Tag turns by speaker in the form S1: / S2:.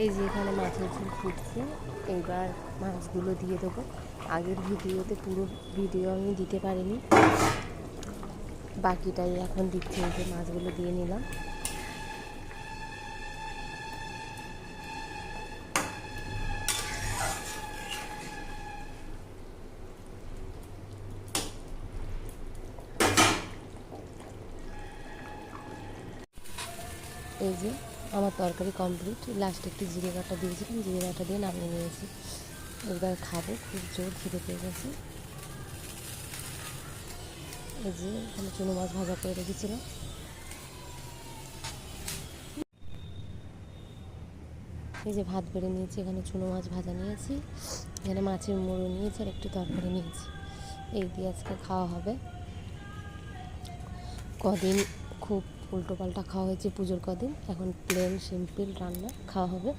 S1: এই যে এখানে মাছের ঝোল ফুটছে, এইবার মাছগুলো দিয়ে দেবো। আগের ভিডিওতে পুরো ভিডিও আমি দিতে পারিনি, বাকিটাই এখন দিচ্ছি। এই যে মাছগুলো দিয়ে নিলাম। এই যে আমার তরকারি কমপ্লিট। লাস্টে একটু জিরে বাটা দিয়েছিলাম, জিরে বাটা দিয়ে নামিয়ে নিয়েছি। এবার খাবো, খুব জোর খিদে পেয়ে গেছে। এই যে এখানে চুনো মাছ ভাজা করে রেখেছিলাম। এই যে ভাত বেড়ে নিয়েছি, এখানে চুনো মাছ ভাজা নিয়েছি, এখানে মাছের মুড়ো নিয়েছি, আর একটু তরকারি নিয়েছি। এই দিয়ে আজকে খাওয়া হবে। কদিন খুব উল্টোপাল্টা খাওয়া হয়েছে পুজোর কদিন, এখন প্লেন সিম্পল রান্না খাওয়া হবে।